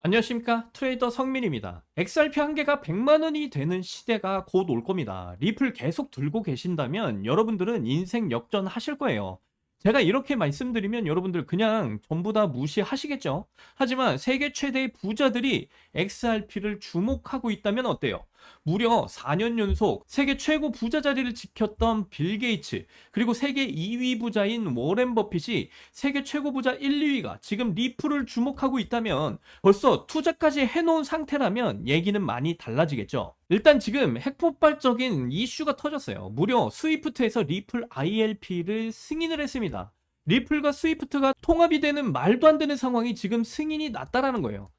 안녕하십니까, 트레이더 성민입니다. XRP 한 개가 100만 원이 되는 시대가 곧 올 겁니다. 리플 계속 들고 계신다면 여러분들은 인생 역전하실 거예요. 제가 이렇게 말씀드리면 여러분들 그냥 전부 다 무시하시겠죠. 하지만 세계 최대의 부자들이 XRP를 주목하고 있다면 어때요? 무려 4년 연속 세계 최고 부자 자리를 지켰던 빌 게이츠, 그리고 세계 2위 부자인 워렌 버핏이 세계 최고 부자 1, 2위가 지금 리플을 주목하고 있다면 벌써 투자까지 해놓은 상태라면 얘기는 많이 달라지겠죠. 일단 지금 핵폭발적인 이슈가 터졌어요. 무려 스위프트에서 리플 ILP를 승인을 했습니다. 리플과 스위프트가 통합이 되는 말도 안 되는 상황이 지금 승인이 났다라는 거예요.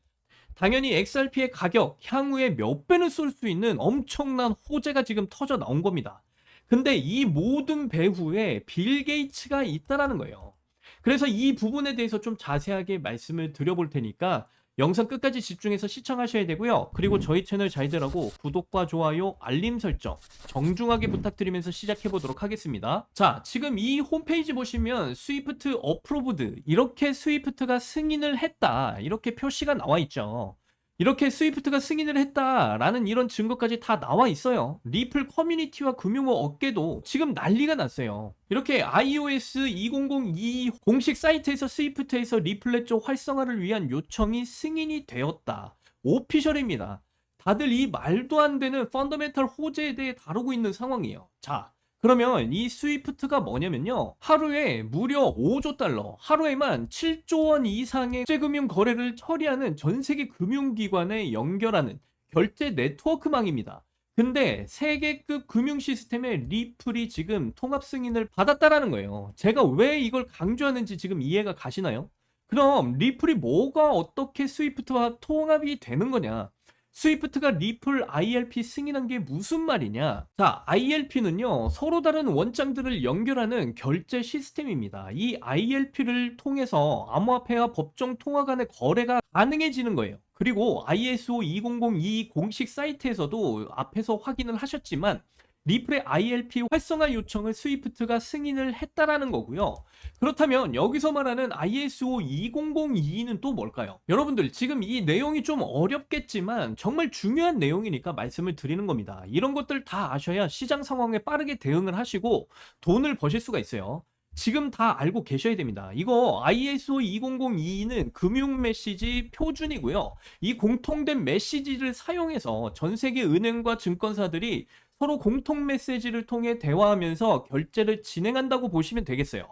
당연히 XRP의 가격 향후에 몇 배는 쏠 수 있는 엄청난 호재가 지금 터져 나온 겁니다. 근데 이 모든 배후에 빌 게이츠가 있다라는 거예요. 그래서 이 부분에 대해서 좀 자세하게 말씀을 드려볼 테니까 영상 끝까지 집중해서 시청하셔야 되고요. 그리고 저희 채널 잘 되라고 구독과 좋아요, 알림 설정 정중하게 부탁드리면서 시작해 보도록 하겠습니다. 자, 지금 이 홈페이지 보시면 스위프트 어프로브드, 이렇게 스위프트가 승인을 했다, 이렇게 표시가 나와 있죠. 이렇게 스위프트가 승인을 했다라는 이런 증거까지 다 나와 있어요. 리플 커뮤니티와 금융업 업계도 지금 난리가 났어요. 이렇게 iOS 2002 공식 사이트에서 스위프트에서 리플렛 쪽 활성화를 위한 요청이 승인이 되었다. 오피셜입니다. 다들 이 말도 안 되는 펀더멘탈 호재에 대해 다루고 있는 상황이에요. 자, 그러면 이 스위프트가 뭐냐면요, 하루에 무려 5조 달러, 하루에만 7조 원 이상의 국제금융 거래를 처리하는 전 세계 금융기관에 연결하는 결제 네트워크망입니다. 근데 세계급 금융 시스템에 리플이 지금 통합 승인을 받았다라는 거예요. 제가 왜 이걸 강조하는지 지금 이해가 가시나요? 그럼 리플이 뭐가 어떻게 스위프트와 통합이 되는 거냐? 스위프트가 리플 ILP 승인한 게 무슨 말이냐? 자, ILP는요, 서로 다른 원장들을 연결하는 결제 시스템입니다. 이 ILP를 통해서 암호화폐와 법정 통화 간의 거래가 가능해지는 거예요. 그리고 ISO 20022 공식 사이트에서도 앞에서 확인을 하셨지만 리플의 ILP 활성화 요청을 스위프트가 승인을 했다라는 거고요. 그렇다면 여기서 말하는 ISO 2002는 또 뭘까요? 여러분들 지금 이 내용이 좀 어렵겠지만 정말 중요한 내용이니까 말씀을 드리는 겁니다. 이런 것들 다 아셔야 시장 상황에 빠르게 대응을 하시고 돈을 버실 수가 있어요. 지금 다 알고 계셔야 됩니다. 이거 ISO 2002는 금융 메시지 표준이고요. 이 공통된 메시지를 사용해서 전 세계 은행과 증권사들이 서로 공통 메시지를 통해 대화하면서 결제를 진행한다고 보시면 되겠어요.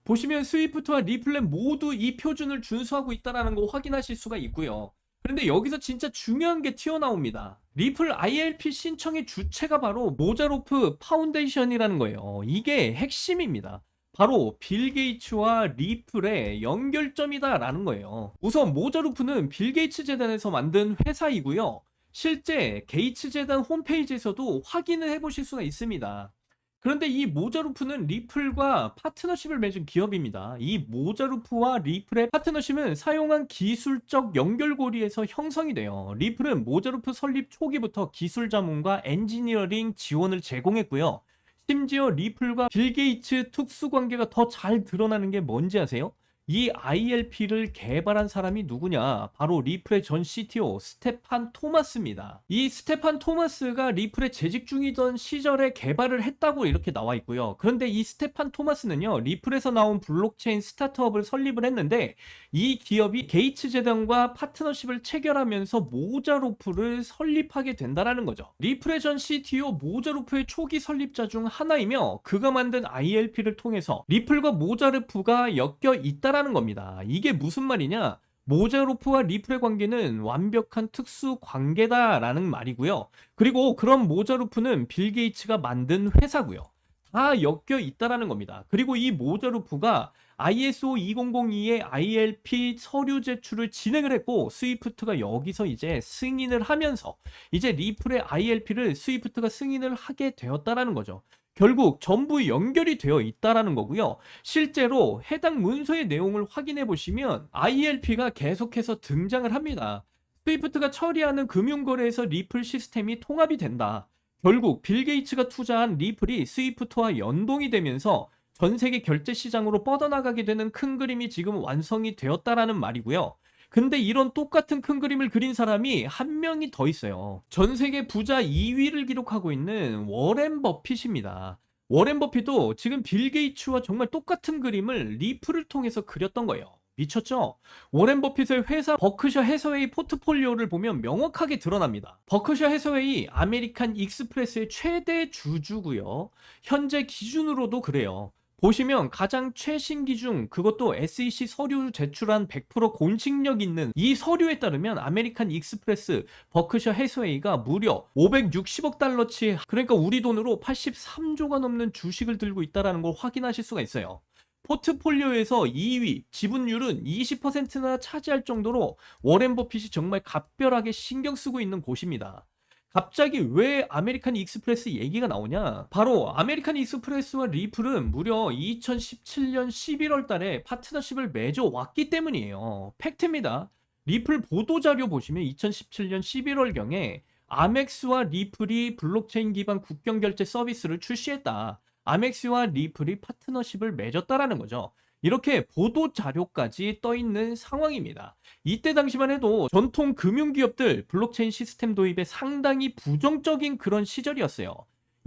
보시면 스위프트와 리플렛 모두 이 표준을 준수하고 있다는 거 확인하실 수가 있고요. 그런데 여기서 진짜 중요한 게 튀어나옵니다. 리플 ILP 신청의 주체가 바로 모자로프 파운데이션이라는 거예요. 이게 핵심입니다. 바로 빌 게이츠와 리플의 연결점이다라는 거예요. 우선 모자로프는 빌 게이츠 재단에서 만든 회사이고요. 실제 게이츠 재단 홈페이지에서도 확인을 해보실 수가 있습니다. 그런데 이 모자루프는 리플과 파트너십을 맺은 기업입니다. 이 모자루프와 리플의 파트너십은 사용한 기술적 연결고리에서 형성이 돼요. 리플은 모자루프 설립 초기부터 기술 자문과 엔지니어링 지원을 제공했고요. 심지어 리플과 빌 게이츠 특수 관계가 더 잘 드러나는 게 뭔지 아세요? 이 ILP를 개발한 사람이 누구냐? 바로 리플의 전 CTO 스테판 토마스입니다. 이 스테판 토마스가 리플에 재직 중이던 시절에 개발을 했다고 이렇게 나와 있고요. 그런데 이 스테판 토마스는요, 리플에서 나온 블록체인 스타트업을 설립을 했는데 이 기업이 게이츠 재단과 파트너십을 체결하면서 모자로프를 설립하게 된다라는 거죠. 리플의 전 CTO 모자로프의 초기 설립자 중 하나이며 그가 만든 ILP를 통해서 리플과 모자로프가 엮여 있다라는 겁니다. 이게 무슨 말이냐? 모자로프와 리플의 관계는 완벽한 특수 관계다라는 말이고요. 그리고 그런 모자로프는 빌 게이츠가 만든 회사고요. 다 엮여 있다라는 겁니다. 그리고 이 모자로프가 ISO 2002의 ILP 서류 제출을 진행을 했고 스위프트가 여기서 이제 승인을 하면서 이제 리플의 ILP를 스위프트가 승인을 하게 되었다라는 거죠. 결국 전부 연결이 되어 있다라는 거고요. 실제로 해당 문서의 내용을 확인해 보시면 ILP가 계속해서 등장을 합니다. 스위프트가 처리하는 금융거래에서 리플 시스템이 통합이 된다. 결국 빌 게이츠가 투자한 리플이 스위프트와 연동이 되면서 전 세계 결제 시장으로 뻗어나가게 되는 큰 그림이 지금 완성이 되었다라는 말이고요. 근데 이런 똑같은 큰 그림을 그린 사람이 한 명이 더 있어요. 전 세계 부자 2위를 기록하고 있는 워렌 버핏입니다. 워렌 버핏도 지금 빌 게이츠와 정말 똑같은 그림을 리플을 통해서 그렸던 거예요. 미쳤죠? 워렌 버핏의 회사 버크셔 해서웨이 포트폴리오를 보면 명확하게 드러납니다. 버크셔 해서웨이 아메리칸 익스프레스의 최대 주주고요. 현재 기준으로도 그래요. 보시면 가장 최신 기준, 그것도 SEC 서류 제출한 100% 공식력 있는 이 서류에 따르면 아메리칸 익스프레스 버크셔 해서웨이가 무려 560억 달러치, 그러니까 우리 돈으로 83조가 넘는 주식을 들고 있다는 걸 확인하실 수가 있어요. 포트폴리오에서 2위, 지분율은 20%나 차지할 정도로 워렌 버핏이 정말 각별하게 신경 쓰고 있는 곳입니다. 갑자기 왜 아메리칸 익스프레스 얘기가 나오냐? 바로 아메리칸 익스프레스와 리플은 무려 2017년 11월 달에 파트너십을 맺어왔기 때문이에요. 팩트입니다. 리플 보도자료 보시면 2017년 11월경에 아멕스와 리플이 블록체인 기반 국경결제 서비스를 출시했다. 아멕스와 리플이 파트너십을 맺었다라는 거죠. 이렇게 보도 자료까지 떠 있는 상황입니다. 이때 당시만 해도 전통 금융기업들 블록체인 시스템 도입에 상당히 부정적인 그런 시절이었어요.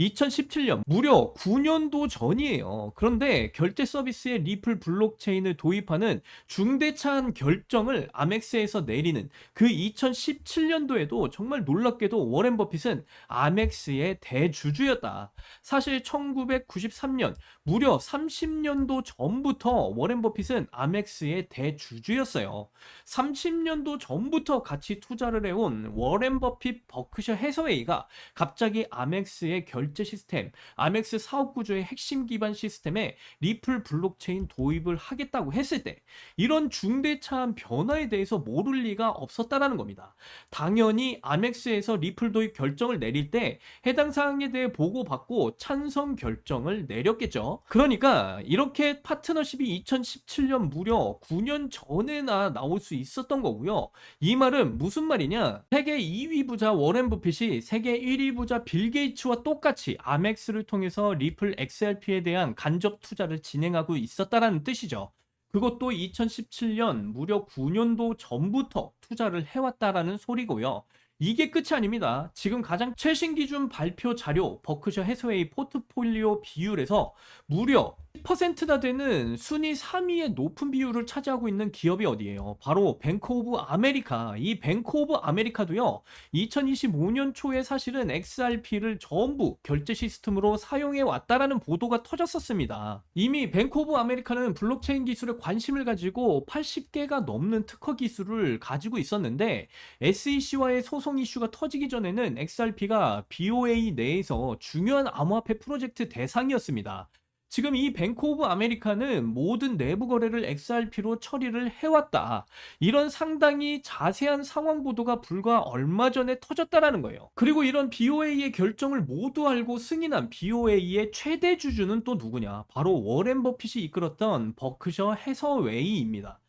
2017년 무려 9년도 전이에요. 그런데 결제 서비스에 리플 블록체인을 도입하는 중대차한 결정을 아멕스에서 내리는 그 2017년도에도 정말 놀랍게도 워렌 버핏은 아멕스의 대주주였다. 사실 1993년 무려 30년도 전부터 워렌 버핏은 아멕스의 대주주였어요. 30년도 전부터 같이 투자를 해온 워렌 버핏 버크셔 해서웨이가 갑자기 아멕스의 결제 시스템, 아멕스 사업 구조의 핵심 기반 시스템에 리플 블록체인 도입을 하겠다고 했을 때 이런 중대차한 변화에 대해서 모를 리가 없었다라는 겁니다. 당연히 아멕스에서 리플 도입 결정을 내릴 때 해당 사항에 대해 보고받고 찬성 결정을 내렸겠죠. 그러니까 이렇게 파트너십이 2017년 무려 9년 전에나 나올 수 있었던 거고요. 이 말은 무슨 말이냐? 세계 2위 부자 워렌 버핏이 세계 1위 부자 빌 게이츠와 똑같이 아멕스를 통해서 리플 XRP에 대한 간접 투자를 진행하고 있었다라는 뜻이죠. 그것도 2017년 무려 9년도 전부터 투자를 해왔다라는 소리고요. 이게 끝이 아닙니다. 지금 가장 최신 기준 발표 자료 버크셔 해서웨이 포트폴리오 비율에서 무려 10%나 되는 순위 3위의 높은 비율을 차지하고 있는 기업이 어디예요? 바로 뱅크 오브 아메리카. 이 뱅크 오브 아메리카도요. 2025년 초에 사실은 XRP를 전부 결제 시스템으로 사용해 왔다라는 보도가 터졌었습니다. 이미 뱅크 오브 아메리카는 블록체인 기술에 관심을 가지고 80개가 넘는 특허 기술을 가지고 있었는데 SEC와의 소송 이슈가 터지기 전에는 XRP가 BOA 내에서 중요한 암호화폐 프로젝트 대상이었습니다. 지금 이 뱅크 오브 아메리카는 모든 내부 거래를 XRP로 처리를 해왔다. 이런 상당히 자세한 상황 보도가 불과 얼마 전에 터졌다라는 거예요. 그리고 이런 BOA의 결정을 모두 알고 승인한 BOA의 최대 주주는 또 누구냐? 바로 워렌 버핏이 이끌었던 버크셔 해서웨이입니다.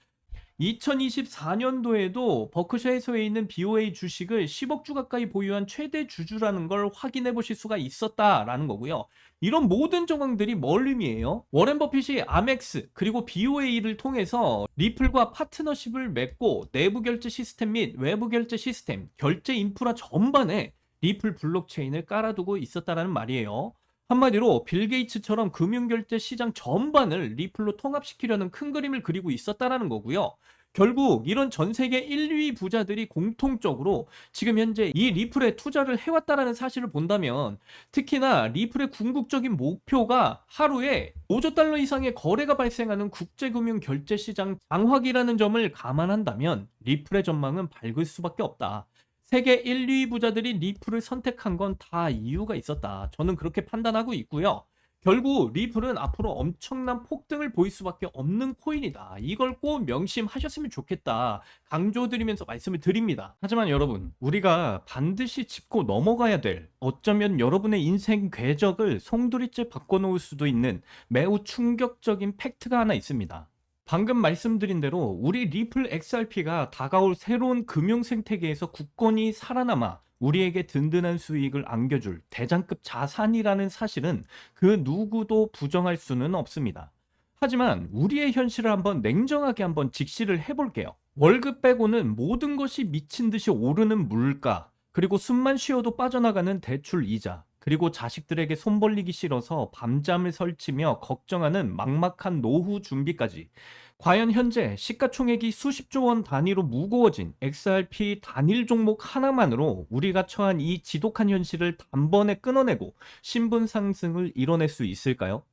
2024년도에도 버크셔 해서웨이에 있는 BOA 주식을 10억 주 가까이 보유한 최대 주주라는 걸 확인해 보실 수가 있었다라는 거고요. 이런 모든 정황들이 뭘 의미해요? 워렌 버핏이 아멕스 그리고 BOA를 통해서 리플과 파트너십을 맺고 내부 결제 시스템 및 외부 결제 시스템, 결제 인프라 전반에 리플 블록체인을 깔아두고 있었다라는 말이에요. 한마디로 빌 게이츠처럼 금융결제 시장 전반을 리플로 통합시키려는 큰 그림을 그리고 있었다라는 거고요. 결국 이런 전 세계 1, 2위 부자들이 공통적으로 지금 현재 이 리플에 투자를 해왔다라는 사실을 본다면 특히나 리플의 궁극적인 목표가 하루에 5조 달러 이상의 거래가 발생하는 국제금융 결제 시장 장악이라는 점을 감안한다면 리플의 전망은 밝을 수밖에 없다. 세계 1, 2위 부자들이 리플을 선택한 건 다 이유가 있었다. 저는 그렇게 판단하고 있고요. 결국 리플은 앞으로 엄청난 폭등을 보일 수밖에 없는 코인이다. 이걸 꼭 명심하셨으면 좋겠다. 강조드리면서 말씀을 드립니다. 하지만 여러분, 우리가 반드시 짚고 넘어가야 될, 어쩌면 여러분의 인생 궤적을 송두리째 바꿔놓을 수도 있는 매우 충격적인 팩트가 하나 있습니다. 방금 말씀드린 대로 우리 리플 XRP가 다가올 새로운 금융 생태계에서 굳건히 살아남아 우리에게 든든한 수익을 안겨줄 대장급 자산이라는 사실은 그 누구도 부정할 수는 없습니다. 하지만 우리의 현실을 한번 냉정하게 한번 직시를 해볼게요. 월급 빼고는 모든 것이 미친 듯이 오르는 물가, 그리고 숨만 쉬어도 빠져나가는 대출 이자, 그리고 자식들에게 손 벌리기 싫어서 밤잠을 설치며 걱정하는 막막한 노후 준비까지. 과연 현재 시가총액이 수십조 원 단위로 무거워진 XRP 단일 종목 하나만으로 우리가 처한 이 지독한 현실을 단번에 끊어내고 신분 상승을 이뤄낼 수 있을까요?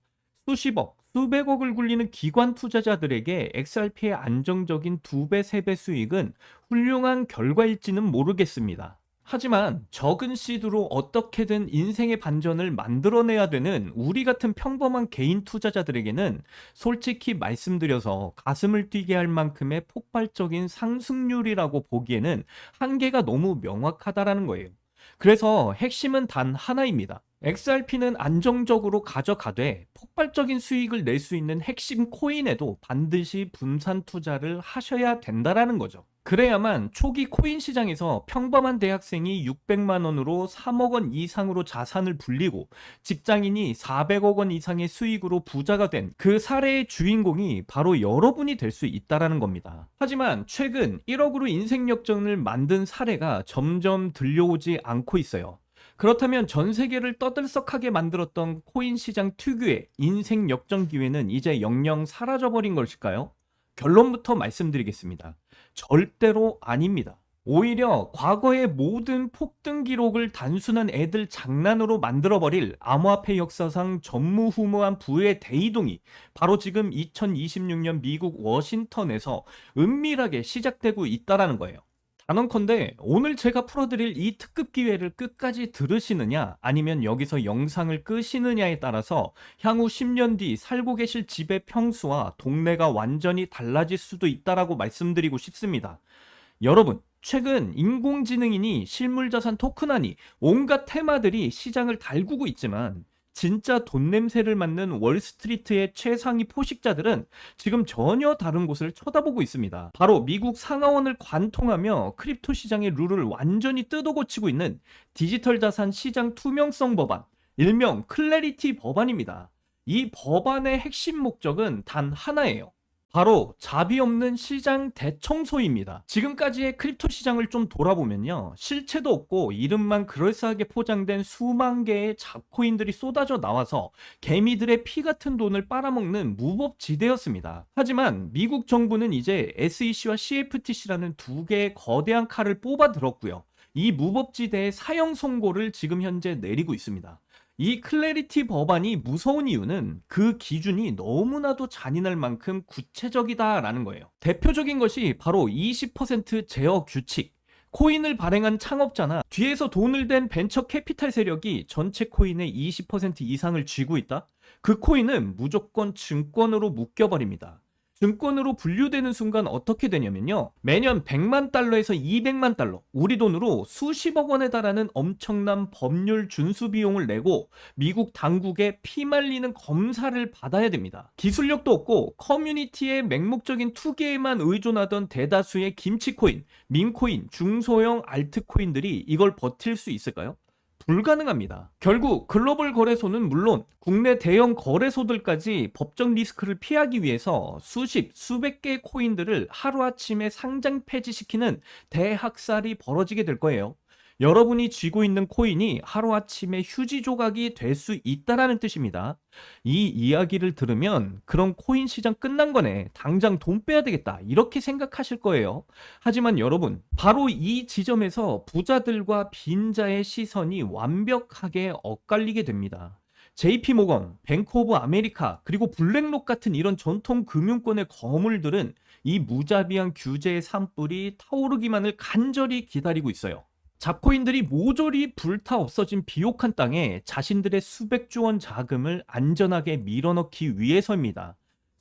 수십억, 수백억을 굴리는 기관 투자자들에게 XRP의 안정적인 2배, 3배 수익은 훌륭한 결과일지는 모르겠습니다. 하지만 적은 시드로 어떻게든 인생의 반전을 만들어내야 되는 우리 같은 평범한 개인 투자자들에게는 솔직히 말씀드려서 가슴을 뛰게 할 만큼의 폭발적인 상승률이라고 보기에는 한계가 너무 명확하다라는 거예요. 그래서 핵심은 단 하나입니다. XRP는 안정적으로 가져가되 폭발적인 수익을 낼 수 있는 핵심 코인에도 반드시 분산 투자를 하셔야 된다라는 거죠. 그래야만 초기 코인 시장에서 평범한 대학생이 600만 원으로 3억 원 이상으로 자산을 불리고 직장인이 400억 원 이상의 수익으로 부자가 된 그 사례의 주인공이 바로 여러분이 될 수 있다라는 겁니다. 하지만 최근 1억으로 인생 역전을 만든 사례가 점점 들려오지 않고 있어요. 그렇다면 전 세계를 떠들썩하게 만들었던 코인 시장 특유의 인생 역전 기회는 이제 영영 사라져버린 것일까요? 결론부터 말씀드리겠습니다. 절대로 아닙니다. 오히려 과거의 모든 폭등 기록을 단순한 애들 장난으로 만들어버릴 암호화폐 역사상 전무후무한 부의 대이동이 바로 지금 2026년 미국 워싱턴에서 은밀하게 시작되고 있다라는 거예요. 단언컨대 오늘 제가 풀어드릴 이 특급 기회를 끝까지 들으시느냐 아니면 여기서 영상을 끄시느냐에 따라서 향후 10년 뒤 살고 계실 집의 평수와 동네가 완전히 달라질 수도 있다라고 말씀드리고 싶습니다. 여러분, 최근 인공지능이니 실물자산 토큰하니 온갖 테마들이 시장을 달구고 있지만 진짜 돈 냄새를 맡는 월스트리트의 최상위 포식자들은 지금 전혀 다른 곳을 쳐다보고 있습니다. 바로 미국 상하원을 관통하며 크립토 시장의 룰을 완전히 뜯어고치고 있는 디지털 자산 시장 투명성 법안, 일명 클래리티 법안입니다. 이 법안의 핵심 목적은 단 하나예요. 바로 자비 없는 시장 대청소입니다. 지금까지의 크립토 시장을 좀 돌아보면요. 실체도 없고 이름만 그럴싸하게 포장된 수만 개의 잡코인들이 쏟아져 나와서 개미들의 피 같은 돈을 빨아먹는 무법지대였습니다. 하지만 미국 정부는 이제 SEC와 CFTC라는 두 개의 거대한 칼을 뽑아 들었고요. 이 무법지대의 사형 선고를 지금 현재 내리고 있습니다. 이 클래리티 법안이 무서운 이유는 그 기준이 너무나도 잔인할 만큼 구체적이다라는 거예요. 대표적인 것이 바로 20% 제어 규칙. 코인을 발행한 창업자나 뒤에서 돈을 댄 벤처 캐피탈 세력이 전체 코인의 20% 이상을 쥐고 있다? 그 코인은 무조건 증권으로 묶여버립니다. 증권으로 분류되는 순간 어떻게 되냐면요. 매년 100만 달러에서 200만 달러, 우리 돈으로 수십억 원에 달하는 엄청난 법률 준수 비용을 내고 미국 당국에 피말리는 검사를 받아야 됩니다. 기술력도 없고 커뮤니티의 맹목적인 투기에만 의존하던 대다수의 김치코인, 밈코인, 중소형 알트코인들이 이걸 버틸 수 있을까요? 불가능합니다. 결국 글로벌 거래소는 물론 국내 대형 거래소들까지 법적 리스크를 피하기 위해서 수백 개의 코인들을 하루아침에 상장 폐지시키는 대학살이 벌어지게 될 거예요. 여러분이 쥐고 있는 코인이 하루아침에 휴지 조각이 될 수 있다라는 뜻입니다. 이 이야기를 들으면 그런 코인 시장 끝난 거네. 당장 돈 빼야 되겠다. 이렇게 생각하실 거예요. 하지만 여러분, 바로 이 지점에서 부자들과 빈자의 시선이 완벽하게 엇갈리게 됩니다. JP모건, 뱅크 오브 아메리카, 그리고 블랙록 같은 이런 전통 금융권의 거물들은 이 무자비한 규제의 산불이 타오르기만을 간절히 기다리고 있어요. 잡코인들이 모조리 불타 없어진 비옥한 땅에 자신들의 수백조 원 자금을 안전하게 밀어넣기 위해서입니다.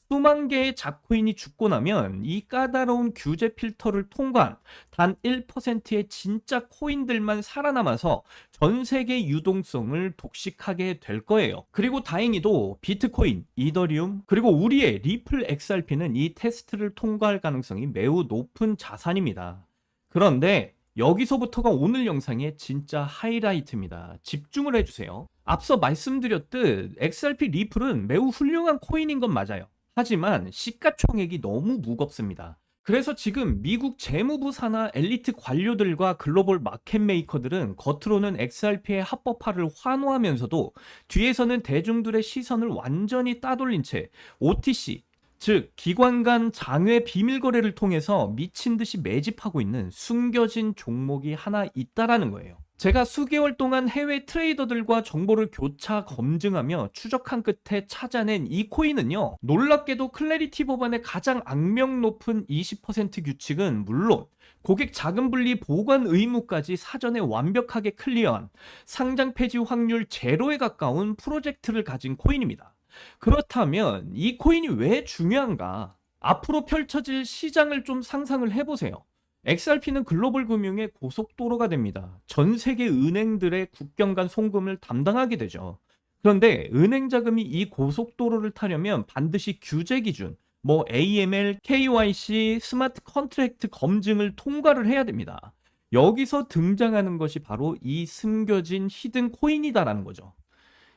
수만 개의 잡코인이 죽고 나면 이 까다로운 규제 필터를 통과한 단 1%의 진짜 코인들만 살아남아서 전 세계 유동성을 독식하게 될 거예요. 그리고 다행히도 비트코인, 이더리움, 그리고 우리의 리플 XRP는 이 테스트를 통과할 가능성이 매우 높은 자산입니다. 그런데 여기서부터가 오늘 영상의 진짜 하이라이트입니다. 집중을 해주세요. 앞서 말씀드렸듯 XRP 리플은 매우 훌륭한 코인인 건 맞아요. 하지만 시가총액이 너무 무겁습니다. 그래서 지금 미국 재무부 산하 엘리트 관료들과 글로벌 마켓 메이커들은 겉으로는 XRP의 합법화를 환호하면서도 뒤에서는 대중들의 시선을 완전히 따돌린 채 OTC, 즉 기관 간 장외 비밀 거래를 통해서 미친 듯이 매집하고 있는 숨겨진 종목이 하나 있다라는 거예요. 제가 수개월 동안 해외 트레이더들과 정보를 교차 검증하며 추적한 끝에 찾아낸 이 코인은요, 놀랍게도 클래리티 법안의 가장 악명 높은 20% 규칙은 물론 고객 자금 분리 보관 의무까지 사전에 완벽하게 클리어한 상장 폐지 확률 제로에 가까운 프로젝트를 가진 코인입니다. 그렇다면 이 코인이 왜 중요한가? 앞으로 펼쳐질 시장을 좀 상상을 해보세요. XRP는 글로벌 금융의 고속도로가 됩니다. 전 세계 은행들의 국경 간 송금을 담당하게 되죠. 그런데 은행 자금이 이 고속도로를 타려면 반드시 규제 기준, 뭐 AML, KYC, 스마트 컨트랙트 검증을 통과를 해야 됩니다. 여기서 등장하는 것이 바로 이 숨겨진 히든 코인이다라는 거죠.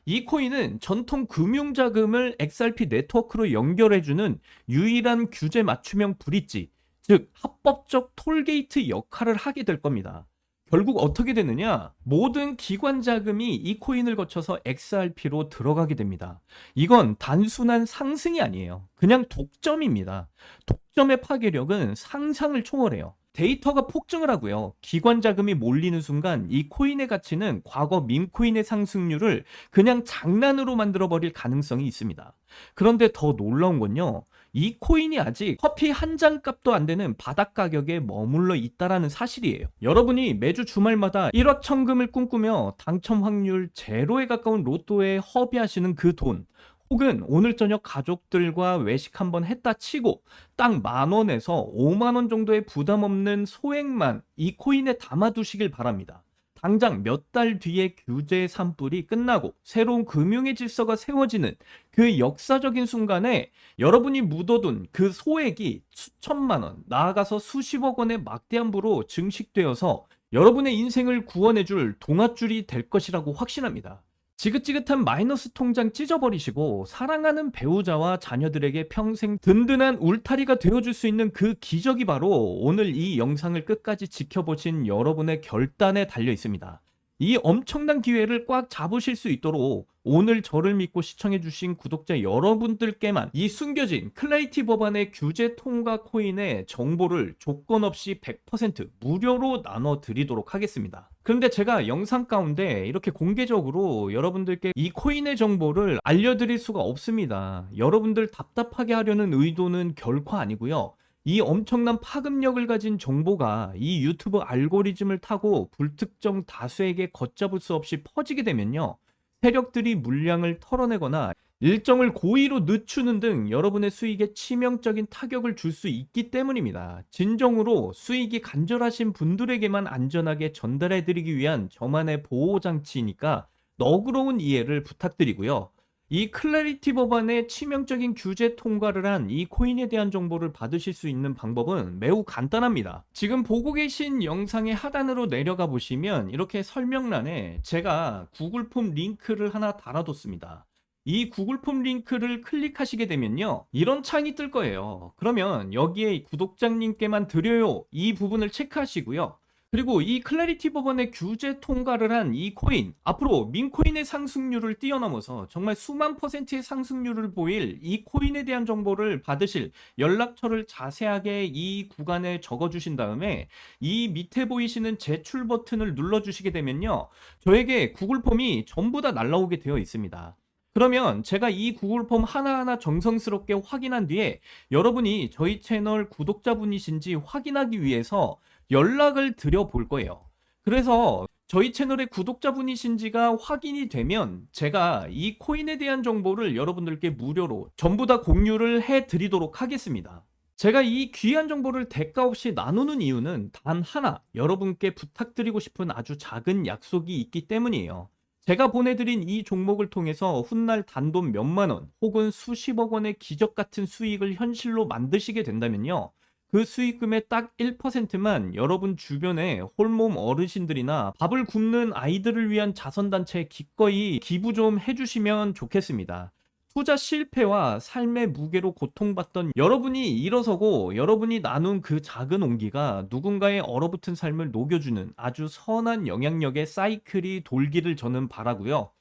이 코인은 전통 금융 자금을 XRP 네트워크로 연결해주는 유일한 규제 맞춤형 브릿지, 즉 합법적 톨게이트 역할을 하게 될 겁니다. 결국 어떻게 되느냐? 모든 기관 자금이 이 코인을 거쳐서 XRP로 들어가게 됩니다. 이건 단순한 상승이 아니에요. 그냥 독점입니다. 독점의 파괴력은 상상을 초월해요. 데이터가 폭증을 하고요. 기관 자금이 몰리는 순간 이 코인의 가치는 과거 밈코인의 상승률을 그냥 장난으로 만들어버릴 가능성이 있습니다. 그런데 더 놀라운 건요, 이 코인이 아직 커피 한 잔 값도 안 되는 바닥 가격에 머물러 있다라는 사실이에요. 여러분이 매주 주말마다 일확천금을 꿈꾸며 당첨 확률 제로에 가까운 로또에 허비하시는 그 돈, 혹은 오늘 저녁 가족들과 외식 한번 했다 치고 딱 10,000원에서 50,000원 정도의 부담 없는 소액만 이 코인에 담아두시길 바랍니다. 당장 몇 달 뒤에 규제 산불이 끝나고 새로운 금융의 질서가 세워지는 그 역사적인 순간에 여러분이 묻어둔 그 소액이 수천만 원, 나아가서 수십억 원의 막대한 부로 증식되어서 여러분의 인생을 구원해줄 동아줄이 될 것이라고 확신합니다. 지긋지긋한 마이너스 통장 찢어버리시고 사랑하는 배우자와 자녀들에게 평생 든든한 울타리가 되어줄 수 있는 그 기적이 바로 오늘 이 영상을 끝까지 지켜보신 여러분의 결단에 달려 있습니다. 이 엄청난 기회를 꽉 잡으실 수 있도록 오늘 저를 믿고 시청해주신 구독자 여러분들께만 이 숨겨진 클래리티 법안의 규제 통과 코인의 정보를 조건 없이 100% 무료로 나눠드리도록 하겠습니다. 그런데 제가 영상 가운데 이렇게 공개적으로 여러분들께 이 코인의 정보를 알려드릴 수가 없습니다. 여러분들 답답하게 하려는 의도는 결코 아니고요. 이 엄청난 파급력을 가진 정보가 이 유튜브 알고리즘을 타고 불특정 다수에게 걷잡을 수 없이 퍼지게 되면요, 세력들이 물량을 털어내거나 일정을 고의로 늦추는 등 여러분의 수익에 치명적인 타격을 줄 수 있기 때문입니다. 진정으로 수익이 간절하신 분들에게만 안전하게 전달해드리기 위한 저만의 보호장치이니까 너그러운 이해를 부탁드리고요. 이 클래리티 법안의 치명적인 규제 통과를 한 이 코인에 대한 정보를 받으실 수 있는 방법은 매우 간단합니다. 지금 보고 계신 영상의 하단으로 내려가 보시면 이렇게 설명란에 제가 구글 폼 링크를 하나 달아뒀습니다. 이 구글 폼 링크를 클릭하시게 되면요, 이런 창이 뜰 거예요. 그러면 여기에 구독자님께만 드려요, 이 부분을 체크하시고요. 그리고 이 클래리티 법안의 규제 통과를 한 이 코인, 앞으로 민코인의 상승률을 뛰어넘어서 정말 수만 %의 상승률을 보일 이 코인에 대한 정보를 받으실 연락처를 자세하게 이 구간에 적어주신 다음에 이 밑에 보이시는 제출 버튼을 눌러주시게 되면요, 저에게 구글 폼이 전부 다 날라오게 되어 있습니다. 그러면 제가 이 구글 폼 하나하나 정성스럽게 확인한 뒤에 여러분이 저희 채널 구독자분이신지 확인하기 위해서 연락을 드려 볼 거예요. 그래서 저희 채널의 구독자분이신지가 확인이 되면 제가 이 코인에 대한 정보를 여러분들께 무료로 전부 다 공유를 해 드리도록 하겠습니다. 제가 이 귀한 정보를 대가 없이 나누는 이유는 단 하나, 여러분께 부탁드리고 싶은 아주 작은 약속이 있기 때문이에요. 제가 보내드린 이 종목을 통해서 훗날 단돈 몇만 원 혹은 수십억 원의 기적 같은 수익을 현실로 만드시게 된다면요, 그 수익금의 딱 1%만 여러분 주변에 홀몸 어르신들이나 밥을 굶는 아이들을 위한 자선단체에 기꺼이 기부 좀 해주시면 좋겠습니다. 투자 실패와 삶의 무게로 고통받던 여러분이 일어서고 여러분이 나눈 그 작은 온기가 누군가의 얼어붙은 삶을 녹여주는 아주 선한 영향력의 사이클이 돌기를 저는 바라고요.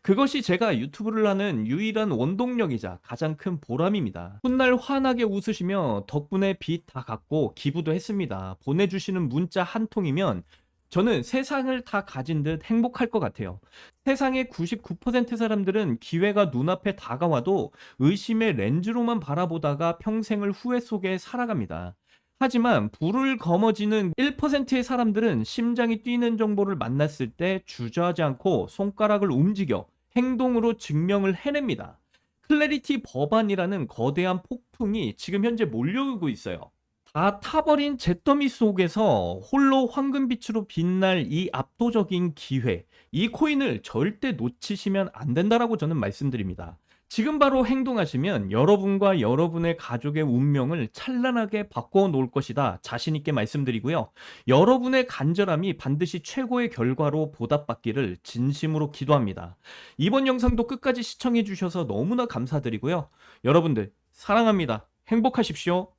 그것이 제가 유튜브를 하는 유일한 원동력이자 가장 큰 보람입니다. 훗날 환하게 웃으시며 덕분에 빚 다 갚고 기부도 했습니다. 보내주시는 문자 한 통이면 저는 세상을 다 가진 듯 행복할 것 같아요. 세상의 99% 사람들은 기회가 눈앞에 다가와도 의심의 렌즈로만 바라보다가 평생을 후회 속에 살아갑니다. 하지만 불을 거머쥐는 1%의 사람들은 심장이 뛰는 정보를 만났을 때 주저하지 않고 손가락을 움직여 행동으로 증명을 해냅니다. 클래리티 법안이라는 거대한 폭풍이 지금 현재 몰려오고 있어요. 다 타버린 잿더미 속에서 홀로 황금빛으로 빛날 이 압도적인 기회, 이 코인을 절대 놓치시면 안 된다라고 저는 말씀드립니다. 지금 바로 행동하시면 여러분과 여러분의 가족의 운명을 찬란하게 바꿔 놓을 것이다. 자신 있게 말씀드리고요. 여러분의 간절함이 반드시 최고의 결과로 보답받기를 진심으로 기도합니다. 이번 영상도 끝까지 시청해 주셔서 너무나 감사드리고요. 여러분들 사랑합니다. 행복하십시오.